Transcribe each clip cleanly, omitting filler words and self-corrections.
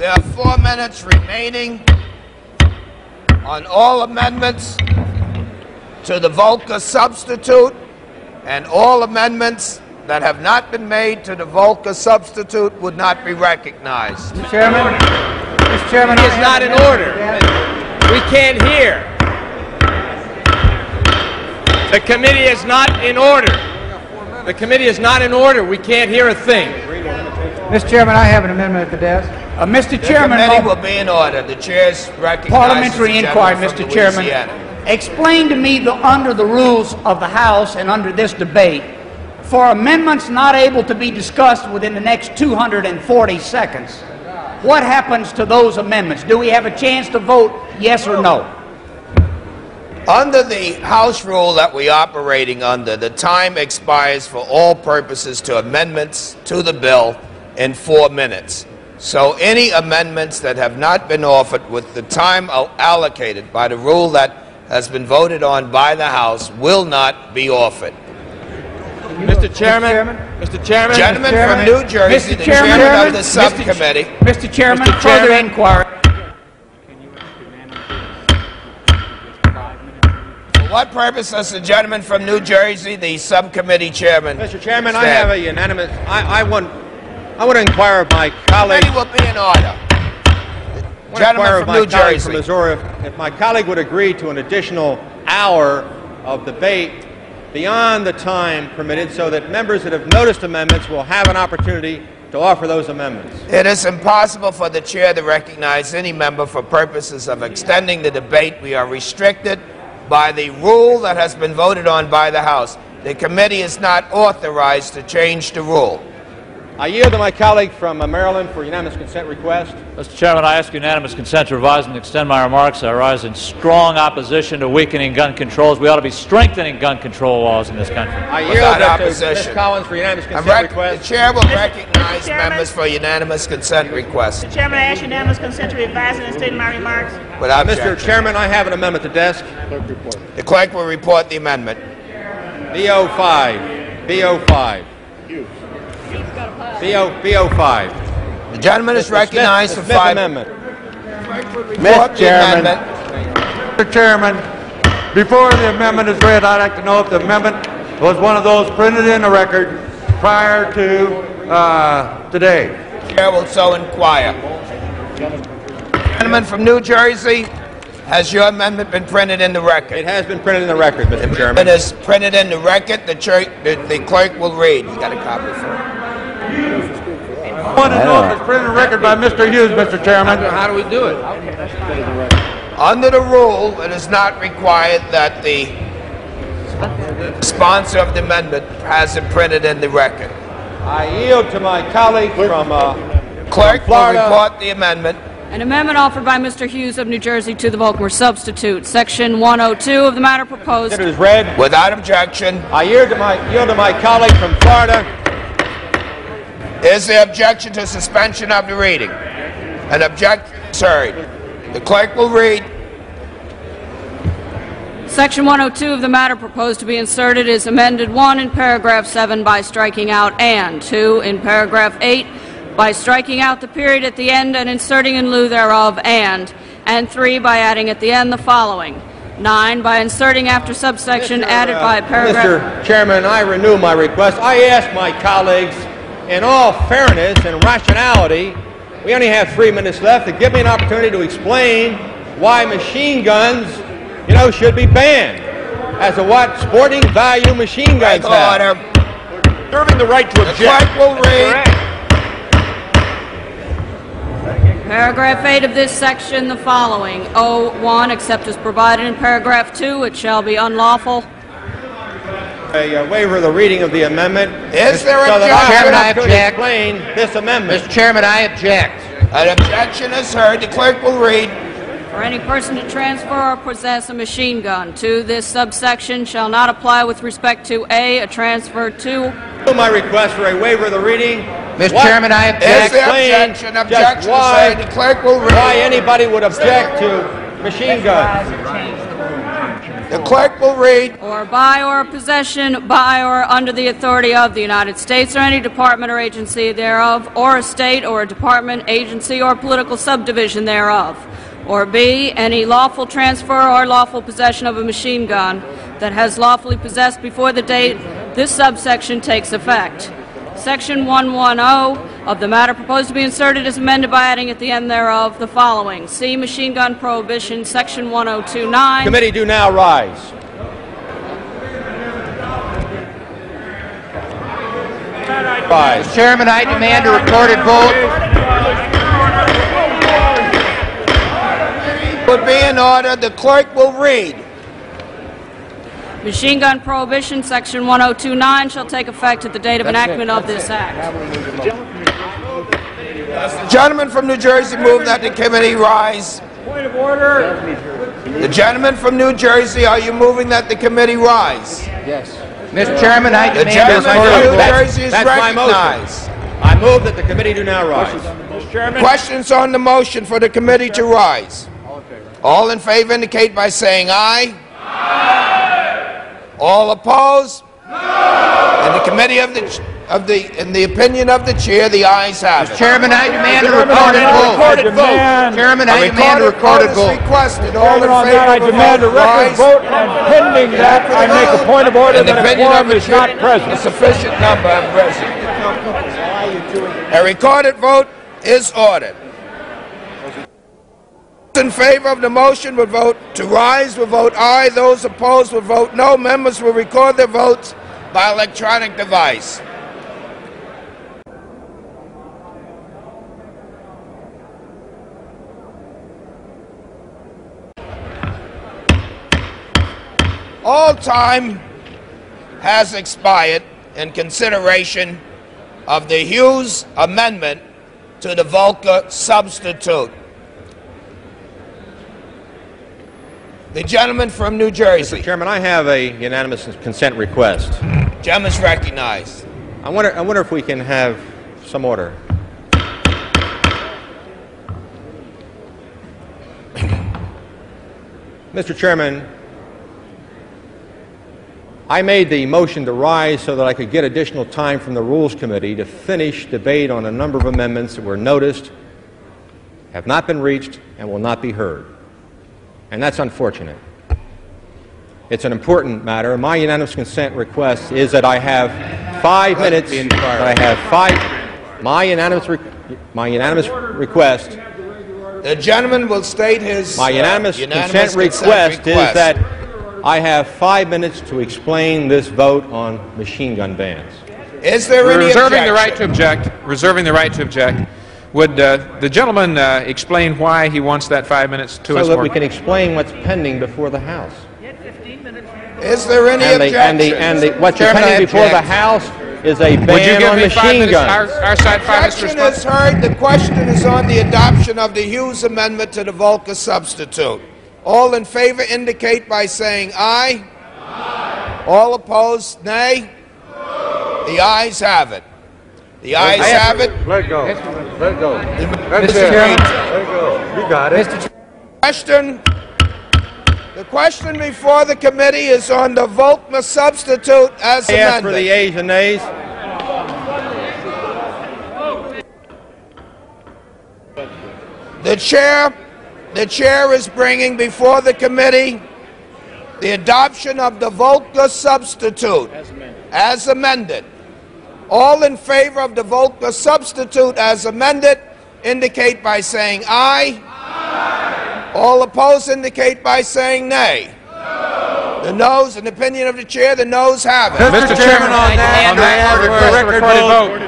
There are 4 minutes remaining on all amendments to the Volcker substitute, and all amendments that have not been made to the Volcker substitute would not be recognized. Mr. Chairman, It is not in order. We can't hear. The committee is not in order. The committee is not in order. We can't hear a thing. Mr. Chairman, I have an amendment at the desk. Mr. Chairman, The committee will be in order. The chair's recognized. Parliamentary inquiry, Mr. Chairman. Explain to me, under the rules of the House and under this debate, for amendments not able to be discussed within the next 240 seconds, what happens to those amendments? Do we have a chance to vote yes or no? Under the House rule that we're operating under, the time expires for all purposes to amendments to the bill in 4 minutes. So any amendments that have not been offered with the time allocated by the rule that has been voted on by the House will not be offered. Mr. Chairman, Gentleman from New Jersey, the chairman of the subcommittee. Mr. Chairman, further inquiry. For what purpose does the gentleman from New Jersey, the subcommittee chairman, Mr. Chairman, stand? I have a unanimous. I want to inquire of my colleague. The committee will be in order. Gentleman from New Jersey. From Missouri, if my colleague would agree to an additional hour of debate beyond the time permitted, so that members that have noticed amendments will have an opportunity to offer those amendments. It is impossible for the chair to recognize any member for purposes of extending the debate. We are restricted by the rule that has been voted on by the House. The committee is not authorized to change the rule. I yield to my colleague from Maryland for unanimous consent request. Mr. Chairman, I ask unanimous consent to revise and extend my remarks. I rise in strong opposition to weakening gun controls. We ought to be strengthening gun control laws in this country. I yield to Ms. Collins for unanimous consent request. The chair will recognize members for unanimous consent request. Mr. Chairman, I ask unanimous consent to revise and extend my remarks. Without Mr. objection. Chairman, I have an amendment to desk. The clerk will report the amendment. B05. B05. B05. The gentleman is recognized for Smith 5 amendment. Mr. Chairman, Mr. Chairman, before the amendment is read, I'd like to know if the amendment was one of those printed in the record prior to today. The chair will so inquire. Gentleman from New Jersey, has your amendment been printed in the record? It has been printed in the record, Mr. Chairman. It is printed in the record. The clerk will read. You got a copy for it. I want to know if it's printed in the record by Mr. Hughes, Mr. Chairman. How do we do it? Under the rule, it is not required that the sponsor of the amendment has it printed in the record. I yield to my colleague from Clerk will Florida. report the amendment. An amendment offered by Mr. Hughes of New Jersey to the Volcker substitute. Section 102 of the matter proposed. It is read. Without objection. I yield to my colleague from Florida. Is there objection to suspension of the reading? An objection is heard. The clerk will read. Section 102 of the matter proposed to be inserted is amended 1 in paragraph 7 by striking out and 2 in paragraph 8 by striking out the period at the end and inserting in lieu thereof and 3 by adding at the end the following. 9 by inserting after subsection added by paragraph. Mr. Chairman, I renew my request. I ask my colleagues, in all fairness and rationality, we only have 3 minutes left, to give me an opportunity to explain why machine guns, should be banned. As to what sporting value machine guns have. Order. Serving the right to The object. clerk will read. Paragraph 8 of this section, the following. 1, except as provided in paragraph 2, it shall be unlawful. A waiver of the reading of the amendment. Is there So that objection? I can explain this amendment. Mr. Chairman, I object. An objection is heard. The clerk will read. For any person to transfer or possess a machine gun. 2, this subsection shall not apply with respect to A, a transfer to. My request for a waiver of the reading. Mr. Chairman, I Is object. there objection? Objection is heard. The clerk will read. Why anybody would object to machine guns. The clerk will read. Or by or possession by or under the authority of the United States or any department or agency thereof, or a state or a department, agency, or political subdivision thereof. Or B, any lawful transfer or lawful possession of a machine gun that has lawfully possessed before the date this subsection takes effect. Section 110 of the matter proposed to be inserted is amended by adding at the end thereof the following. C, machine gun prohibition, Section 1029. Committee do now rise. Mr. Chairman, I demand a recorded vote. Would be in order. The clerk will read. Machine gun prohibition, Section 1029, shall take effect at the date of enactment of this act. The gentleman from New Jersey move that the committee rise. Point of order. The gentleman from New Jersey, are you moving that the committee rise? Yes. Mr. Chairman, I The demand a gentleman from recorded New vote. Jersey is That's my motion. recognized. I move that the committee do now rise. Mr. Chairman. Questions on the motion for the committee to rise? All in favor indicate by saying aye. All opposed? No! In the committee in the opinion of the chair, the ayes have it. Chairman, I demand a recorded vote. Chairman, I demand a recorded vote. Requested. All in On favor that, I of a demand a vote, record rise. vote, and pending that, I make a point of order In the that a opinion of quorum the is not chair, a present. sufficient number are present. A recorded vote is ordered. Those in favor of the motion will vote to rise, will vote aye. Those opposed will vote no. Members will record their votes by electronic device. All time has expired in consideration of the Hughes amendment to the Volcker substitute. The gentleman from New Jersey. Mr. Chairman, I have a unanimous consent request. Gentleman's recognized. I wonder if we can have some order. Mr. Chairman, I made the motion to rise so that I could get additional time from the Rules Committee to finish debate on a number of amendments that were noticed, have not been reached, and will not be heard. And that's unfortunate. It's an important matter. My unanimous consent request is that I have 5 minutes. My unanimous request. The gentleman will state his My unanimous consent request is that I have 5 minutes to explain this vote on machine gun bans. Is there any Reserving the objection? right to object. Reserving the right to object. Would the gentleman explain why he wants that 5 minutes to us? So that we can explain what's pending before the House. Is there any objection? What's pending before the House is a ban on machine guns. Our side 5 minutes to Objection respond. is heard. The question is on the adoption of the Hughes amendment to the Volcker substitute. All in favor indicate by saying aye. Aye. All opposed, nay. No. The ayes have it. The ayes have it. Let go. Let go. Mr. Chairman. Let go. You got it. The question before the committee is on the Volcker substitute as I ask for amended. the ayes and nays. The chair is bringing before the committee the adoption of the Volcker substitute as amended. All in favor of the Volcker substitute as amended indicate by saying aye. Aye. All opposed indicate by saying nay. No. The noes, in the opinion of the chair, the noes have it. Mr. Chairman, on that, I ask for a record vote.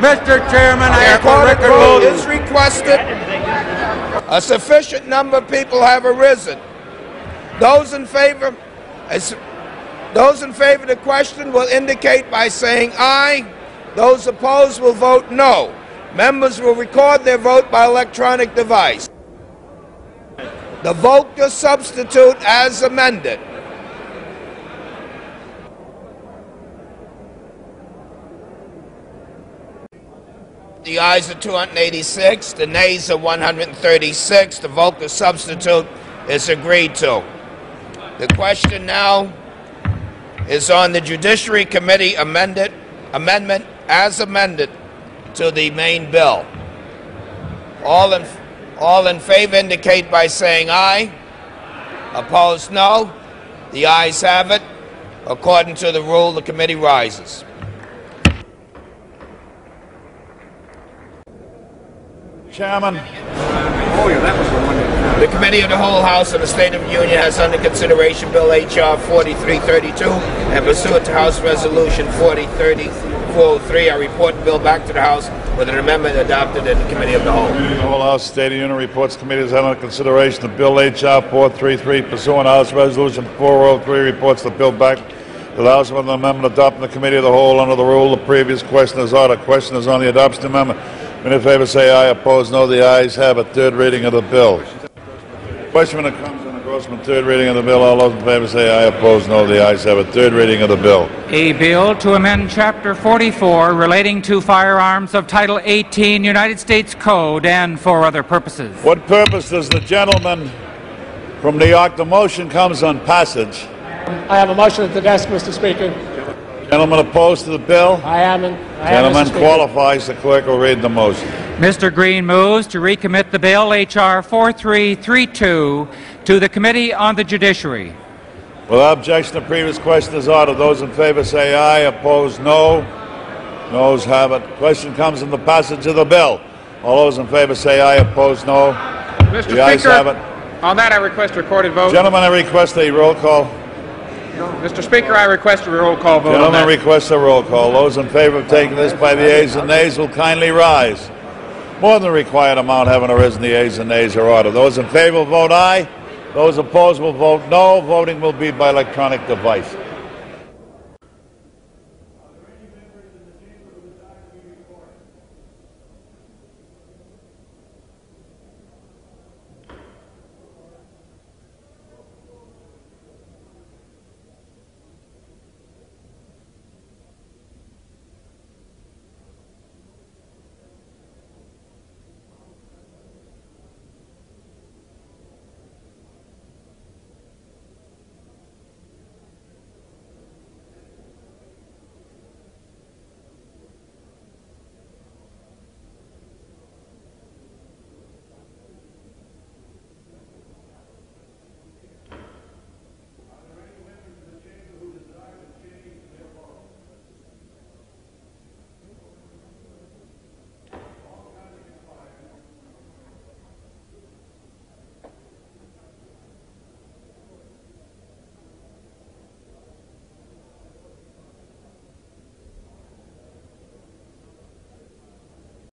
Mr. Chairman, I ask for a record vote. Is requested. A sufficient number of people have arisen. Those in favor of the question will indicate by saying aye. Those opposed will vote no. Members will record their vote by electronic device. The Volcker substitute as amended. The ayes are 286, the nays are 136. The Volcker substitute is agreed to. The question now is on the Judiciary Committee amendment as amended to the main bill. All in favor indicate by saying aye. Opposed, no. The ayes have it. According to the rule, the committee rises. Chairman. The Committee of the Whole House of the State of the Union has under consideration Bill H.R. 4332 and pursuant to House Resolution 403, I report the bill back to the House with an amendment adopted in the Committee of the Whole. The Whole House State of the Union reports committee has under consideration the Bill H.R. 433 pursuant to House Resolution 403 reports the bill back to the House with an amendment adopted in the Committee of the Whole under the rule. The previous question is ordered. Question is on the adoption amendment. In favor say aye. Opposed, no. The ayes have it. Third reading of the bill. Question when it comes on engrossment. Third reading of the bill. All those in favor say aye. Opposed, no. The ayes have it. Third reading of the bill. A bill to amend Chapter 44 relating to firearms of Title 18 United States Code and for other purposes. What purpose does the gentleman from New York? The motion comes on passage. I have a motion at the desk, Mr. Speaker. Gentleman opposed to the bill? I am. Gentleman qualifies. The clerk will read the motion. Mr. Green moves to recommit the bill H.R. 4332 to the Committee on the Judiciary. Without objection, the previous question is ordered. Those in favor say aye. Opposed, no. Noes have it. Question comes in the passage of the bill. All those in favor say aye. Opposed, no. Mr. The ayes Speaker, have it. on that I request a recorded vote. Gentlemen, I request a roll call. Mr. Speaker, I request a roll call vote. Gentlemen, request a roll call. Those in favor of taking this by the ayes and nays will kindly rise. More than the required amount having arisen, the ayes and nays are ordered. Those in favor will vote aye. Those opposed will vote no. Voting will be by electronic device.